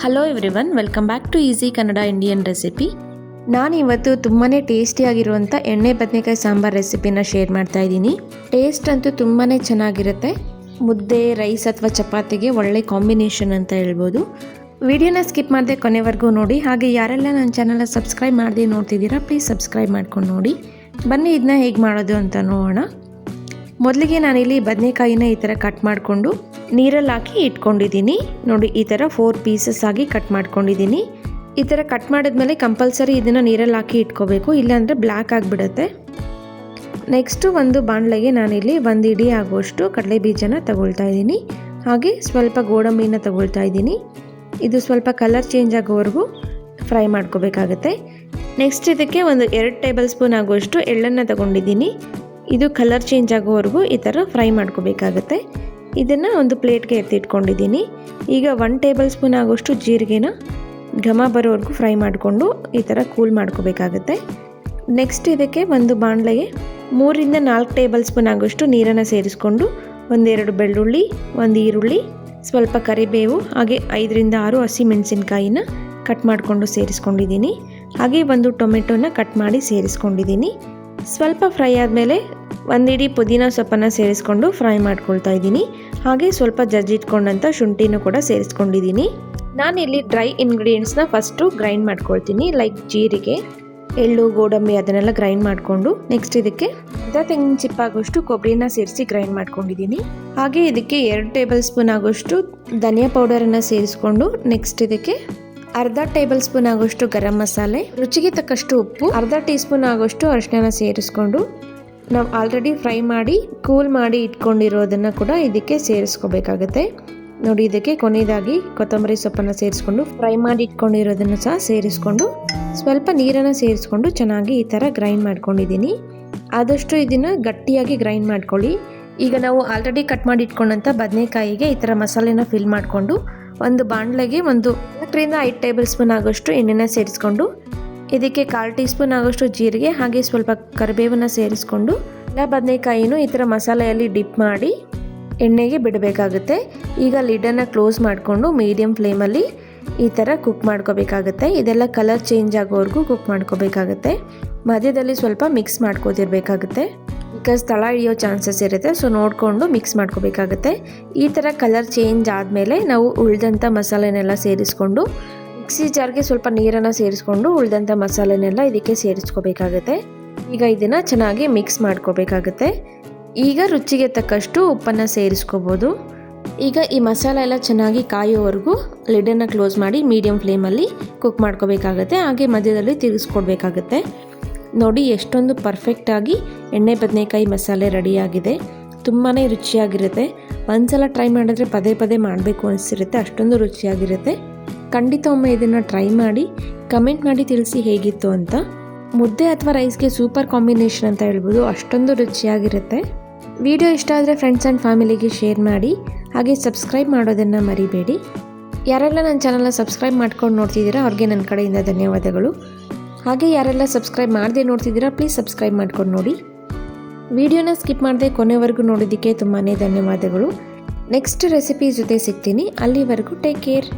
Hello everyone, welcome back to easy Kannada Indian recipe. ನಾನಿವತ್ತು ತುಂಬಾ ಟೇಸ್ಟಿಯಾಗಿರುವಂಥ ಎಣ್ಣೆ ಬದನೆಕಾಯಿ ಸಾಂಬಾರ್ ರೆಸಿಪಿನ ಶೇರ್ ಮಾಡ್ತಾ ಇದ್ದೀನಿ. ಟೇಸ್ಟ್ ಅಂತೂ ತುಂಬಾ ಚೆನ್ನಾಗಿರುತ್ತೆ. ಮುದ್ದೆ, ರೈಸ್ ಅಥವಾ ಚಪಾತಿಗೆ ಒಳ್ಳೆ ಕಾಂಬಿನೇಷನ್ ಅಂತ ಹೇಳ್ಬೋದು. ವಿಡಿಯೋನ ಸ್ಕಿಪ್ ಮಾಡದೆ ಕೊನೆವರೆಗೂ ನೋಡಿ. ಹಾಗೆ ಯಾರೆಲ್ಲ ನನ್ನ ಚಾನಲ್ನ ಸಬ್ಸ್ಕ್ರೈಬ್ ಮಾಡದೆ ನೋಡ್ತಿದ್ದೀರಾ, ಪ್ಲೀಸ್ ಸಬ್ಸ್ಕ್ರೈಬ್ ಮಾಡ್ಕೊಂಡು ನೋಡಿ. ಬನ್ನಿ ಇದನ್ನ ಹೇಗೆ ಮಾಡೋದು ಅಂತ ನೋಡೋಣ. ಮೊದಲಿಗೆ ನಾನಿಲ್ಲಿ ಬದನೆಕಾಯಿನ ಈ ಥರ ಕಟ್ ಮಾಡಿಕೊಂಡು ನೀರಲ್ಲಿ ಹಾಕಿ ಇಟ್ಕೊಂಡಿದ್ದೀನಿ. ನೋಡಿ, ಈ ಥರ 4 ಪೀಸಸ್ ಆಗಿ ಕಟ್ ಮಾಡ್ಕೊಂಡಿದ್ದೀನಿ. ಈ ಥರ ಕಟ್ ಮಾಡಿದ್ಮೇಲೆ ಕಂಪಲ್ಸರಿ ಇದನ್ನು ನೀರಲ್ಲಿ ಹಾಕಿ ಇಟ್ಕೋಬೇಕು, ಇಲ್ಲಾಂದರೆ ಬ್ಲ್ಯಾಕ್ ಆಗಿಬಿಡುತ್ತೆ. ನೆಕ್ಸ್ಟು ಒಂದು ಬಾಣಲೆಗೆ ನಾನಿಲ್ಲಿ 1 ಇಡಿ ಆಗುವಷ್ಟು ಕಡಲೆ ಬೀಜನ ತಗೊಳ್ತಾ ಇದ್ದೀನಿ. ಹಾಗೆ ಸ್ವಲ್ಪ ಗೋಡಂಬಿನ ತಗೊಳ್ತಾ ಇದ್ದೀನಿ. ಇದು ಸ್ವಲ್ಪ ಕಲರ್ ಚೇಂಜ್ ಆಗೋವರೆಗೂ ಫ್ರೈ ಮಾಡ್ಕೋಬೇಕಾಗತ್ತೆ. ನೆಕ್ಸ್ಟ್ ಇದಕ್ಕೆ ಒಂದು 2 ಟೇಬಲ್ ಸ್ಪೂನ್ ಆಗುವಷ್ಟು ಎಳ್ಳನ್ನು ತಗೊಂಡಿದ್ದೀನಿ. ಇದು ಕಲರ್ ಚೇಂಜ್ ಆಗೋವರೆಗೂ ಈ ಥರ ಫ್ರೈ ಮಾಡ್ಕೋಬೇಕಾಗತ್ತೆ. ಇದನ್ನು ಒಂದು ಪ್ಲೇಟ್ಗೆ ಎತ್ತಿಟ್ಕೊಂಡಿದ್ದೀನಿ. ಈಗ 1 ಟೇಬಲ್ ಸ್ಪೂನ್ ಆಗೋಷ್ಟು ಜೀರಿಗೆನ ಘಮ ಬರೋವರೆಗೂ ಫ್ರೈ ಮಾಡಿಕೊಂಡು ಈ ಥರ ಕೂಲ್ ಮಾಡ್ಕೋಬೇಕಾಗತ್ತೆ. ನೆಕ್ಸ್ಟ್ ಇದಕ್ಕೆ ಒಂದು ಬಾಣಲೆಗೆ 3ರಿಂದ 4 ಟೇಬಲ್ ಸ್ಪೂನ್ ಆಗೋಷ್ಟು ನೀರನ್ನು ಸೇರಿಸ್ಕೊಂಡು 1-2 ಬೆಳ್ಳುಳ್ಳಿ, 1 ಈರುಳ್ಳಿ, ಸ್ವಲ್ಪ ಕರಿಬೇವು, ಹಾಗೆ 5ರಿಂದ 6 ಹಸಿಮೆಣಸಿನ್ಕಾಯಿನ ಕಟ್ ಮಾಡಿಕೊಂಡು ಸೇರಿಸ್ಕೊಂಡಿದ್ದೀನಿ. ಹಾಗೆ 1 ಟೊಮೆಟೊನ ಕಟ್ ಮಾಡಿ ಸೇರಿಸ್ಕೊಂಡಿದ್ದೀನಿ. ಸ್ವಲ್ಪ ಫ್ರೈ ಆದಮೇಲೆ 1 ಇಡಿ ಪುದೀನ ಸೊಪ್ಪನ್ನು ಸೇರಿಸ್ಕೊಂಡು ಫ್ರೈ ಮಾಡ್ಕೊಳ್ತಾ ಇದ್ದೀನಿ. ಹಾಗೆ ಸ್ವಲ್ಪ ಜಜ್ಜಿಟ್ಕೊಂಡಂಥ ಶುಂಠಿನೂ ಕೂಡ ಸೇರಿಸ್ಕೊಂಡಿದ್ದೀನಿ. ನಾನಿಲ್ಲಿ ಡ್ರೈ ಇಂಗ್ರೀಡಿಯೆಂಟ್ಸ್ನ ಫಸ್ಟು ಗ್ರೈಂಡ್ ಮಾಡ್ಕೊಳ್ತೀನಿ. ಲೈಕ್ ಜೀರಿಗೆ, ಎಳ್ಳು, ಗೋಡಂಬಿ ಅದನ್ನೆಲ್ಲ ಗ್ರೈಂಡ್ ಮಾಡಿಕೊಂಡು ನೆಕ್ಸ್ಟ್ ಇದಕ್ಕೆ ತೆಂಗಿನ ಚಿಪ್ಪಾಗೋಷ್ಟು ಕೊಬ್ಬರಿನ ಸೇರಿಸಿ ಗ್ರೈಂಡ್ ಮಾಡ್ಕೊಂಡಿದ್ದೀನಿ. ಹಾಗೆ ಇದಕ್ಕೆ 2 ಟೇಬಲ್ ಸ್ಪೂನ್ ಆಗೋಷ್ಟು ಧನಿಯಾ ಪೌಡರನ್ನು ಸೇರಿಸ್ಕೊಂಡು ನೆಕ್ಸ್ಟ್ ಇದಕ್ಕೆ ಅರ್ಧ ಟೇಬಲ್ ಸ್ಪೂನ್ ಆಗೋಷ್ಟು ಗರಂ ಮಸಾಲೆ, ರುಚಿಗೆ ತಕ್ಕಷ್ಟು ಉಪ್ಪು, ಅರ್ಧ ಟೀ ಸ್ಪೂನ್ ಆಗೋಷ್ಟು ಅರಿಶಿನ ಸೇರಿಸ್ಕೊಂಡು ನಾವು ಆಲ್ರೆಡಿ ಫ್ರೈ ಮಾಡಿ ಕೂಲ್ ಮಾಡಿ ಇಟ್ಕೊಂಡಿರೋದನ್ನು ಕೂಡ ಇದಕ್ಕೆ ಸೇರಿಸ್ಕೋಬೇಕಾಗತ್ತೆ. ನೋಡಿ, ಇದಕ್ಕೆ ಕೊನೆಯದಾಗಿ ಕೊತ್ತಂಬರಿ ಸೊಪ್ಪನ್ನು ಸೇರಿಸ್ಕೊಂಡು ಫ್ರೈ ಮಾಡಿ ಇಟ್ಕೊಂಡಿರೋದನ್ನು ಸಹ ಸೇರಿಸ್ಕೊಂಡು ಸ್ವಲ್ಪ ನೀರನ್ನು ಸೇರಿಸ್ಕೊಂಡು ಚೆನ್ನಾಗಿ ಈ ಥರ ಗ್ರೈಂಡ್ ಮಾಡ್ಕೊಂಡಿದ್ದೀನಿ. ಆದಷ್ಟು ಇದನ್ನು ಗಟ್ಟಿಯಾಗಿ ಗ್ರೈಂಡ್ ಮಾಡ್ಕೊಳ್ಳಿ. ಈಗ ನಾವು ಆಲ್ರೆಡಿ ಕಟ್ ಮಾಡಿ ಇಟ್ಕೊಂಡಂಥ ಬದನೆಕಾಯಿಗೆ ಈ ಥರ ಮಸಾಲೆನ ಫಿಲ್ ಮಾಡಿಕೊಂಡು ಒಂದು ಬಾಣಲೆಗೆ 4ರಿಂದ 5 ಟೇಬಲ್ ಸ್ಪೂನ್ ಆಗೋಷ್ಟು ಎಣ್ಣೆನ ಸೇರಿಸ್ಕೊಂಡು ಇದಕ್ಕೆ 1/4 ಟೀ ಸ್ಪೂನ್ ಆಗೋಷ್ಟು ಜೀರಿಗೆ ಹಾಗೆ ಸ್ವಲ್ಪ ಕರಿಬೇವನ್ನು ಸೇರಿಸ್ಕೊಂಡು ಎಲ್ಲ ಬದನೆಕಾಯಿನೂ ಈ ಥರ ಮಸಾಲೆಯಲ್ಲಿ ಡಿಪ್ ಮಾಡಿ ಎಣ್ಣೆಗೆ ಬಿಡಬೇಕಾಗುತ್ತೆ. ಈಗ ಲಿಡನ್ನು ಕ್ಲೋಸ್ ಮಾಡಿಕೊಂಡು ಮೀಡಿಯಮ್ ಫ್ಲೇಮಲ್ಲಿ ಈ ಥರ ಕುಕ್ ಮಾಡ್ಕೋಬೇಕಾಗತ್ತೆ. ಇದೆಲ್ಲ ಕಲರ್ ಚೇಂಜ್ ಆಗೋವರೆಗೂ ಕುಕ್ ಮಾಡ್ಕೋಬೇಕಾಗತ್ತೆ. ಮಧ್ಯದಲ್ಲಿ ಸ್ವಲ್ಪ ಮಿಕ್ಸ್ ಮಾಡ್ಕೋತಿರ್ಬೇಕಾಗುತ್ತೆ, ಬಿಕಾಸ್ ತಳ ಹಿಡಿಯೋ ಚಾನ್ಸಸ್ ಇರುತ್ತೆ. ಸೊ ನೋಡಿಕೊಂಡು ಮಿಕ್ಸ್ ಮಾಡ್ಕೋಬೇಕಾಗತ್ತೆ. ಈ ಥರ ಕಲರ್ ಚೇಂಜ್ ಆದಮೇಲೆ ನಾವು ಉಳಿದಂಥ ಮಸಾಲೆನೆಲ್ಲ ಸೇರಿಸ್ಕೊಂಡು ಮಿಕ್ಸಿ ಜಾರ್ಗೆ ಸ್ವಲ್ಪ ನೀರನ್ನು ಸೇರಿಸ್ಕೊಂಡು ಉಳಿದಂಥ ಮಸಾಲೆನೆಲ್ಲ ಇದಕ್ಕೆ ಸೇರಿಸ್ಕೋಬೇಕಾಗತ್ತೆ. ಈಗ ಇದನ್ನು ಚೆನ್ನಾಗಿ ಮಿಕ್ಸ್ ಮಾಡ್ಕೋಬೇಕಾಗತ್ತೆ. ಈಗ ರುಚಿಗೆ ತಕ್ಕಷ್ಟು ಉಪ್ಪನ್ನು ಸೇರಿಸ್ಕೋಬೋದು. ಈಗ ಈ ಮಸಾಲೆ ಎಲ್ಲ ಚೆನ್ನಾಗಿ ಕಾಯೋವರೆಗೂ ಲಿಡನ್ನು ಕ್ಲೋಸ್ ಮಾಡಿ ಮೀಡಿಯಮ್ ಫ್ಲೇಮಲ್ಲಿ ಕುಕ್ ಮಾಡ್ಕೋಬೇಕಾಗತ್ತೆ. ಹಾಗೆ ಮಧ್ಯದಲ್ಲಿ ತಿರುಗಿಸ್ಕೊಡ್ಬೇಕಾಗತ್ತೆ. ನೋಡಿ, ಎಷ್ಟೊಂದು ಪರ್ಫೆಕ್ಟಾಗಿ ಎಣ್ಣೆ ಬದನೆಕಾಯಿ ಮಸಾಲೆ ರೆಡಿಯಾಗಿದೆ. ತುಂಬಾ ರುಚಿಯಾಗಿರುತ್ತೆ. ಒಂದ್ಸಲ ಟ್ರೈ ಮಾಡಿದ್ರೆ ಪದೇ ಪದೇ ಮಾಡಬೇಕು ಅನಿಸಿರುತ್ತೆ, ಅಷ್ಟೊಂದು ರುಚಿಯಾಗಿರುತ್ತೆ. ಖಂಡಿತ ಒಮ್ಮೆ ಇದನ್ನು ಟ್ರೈ ಮಾಡಿ ಕಮೆಂಟ್ ಮಾಡಿ ತಿಳಿಸಿ ಹೇಗಿತ್ತು ಅಂತ. ಮುದ್ದೆ ಅಥವಾ ರೈಸ್ಗೆ ಸೂಪರ್ ಕಾಂಬಿನೇಷನ್ ಅಂತ ಹೇಳ್ಬೋದು, ಅಷ್ಟೊಂದು ರುಚಿಯಾಗಿರುತ್ತೆ. ವಿಡಿಯೋ ಇಷ್ಟ ಆದರೆ ಫ್ರೆಂಡ್ಸ್ ಆ್ಯಂಡ್ ಫ್ಯಾಮಿಲಿಗೆ ಶೇರ್ ಮಾಡಿ. ಹಾಗೆ ಸಬ್ಸ್ಕ್ರೈಬ್ ಮಾಡೋದನ್ನು ಮರಿಬೇಡಿ. ಯಾರೆಲ್ಲ ನನ್ನ ಚಾನಲ್ನ ಸಬ್ಸ್ಕ್ರೈಬ್ ಮಾಡ್ಕೊಂಡು ನೋಡ್ತಿದ್ದೀರಾ ಅವ್ರಿಗೆ ನನ್ನ ಕಡೆಯಿಂದ ಧನ್ಯವಾದಗಳು. ಹಾಗೆ ಯಾರೆಲ್ಲ ಸಬ್ಸ್ಕ್ರೈಬ್ ಮಾಡದೆ ನೋಡ್ತಿದ್ದೀರಾ, ಪ್ಲೀಸ್ ಸಬ್ಸ್ಕ್ರೈಬ್ ಮಾಡ್ಕೊಂಡು ನೋಡಿ. ವಿಡಿಯೋನ ಸ್ಕಿಪ್ ಮಾಡದೆ ಕೊನೆವರೆಗೂ ನೋಡೋದಕ್ಕೆ ತುಂಬಾ ಧನ್ಯವಾದಗಳು. ನೆಕ್ಸ್ಟ್ ರೆಸಿಪಿ ಜೊತೆ ಸಿಗ್ತೀನಿ. ಅಲ್ಲಿವರೆಗೂ ಟೇಕ್ ಕೇರ್.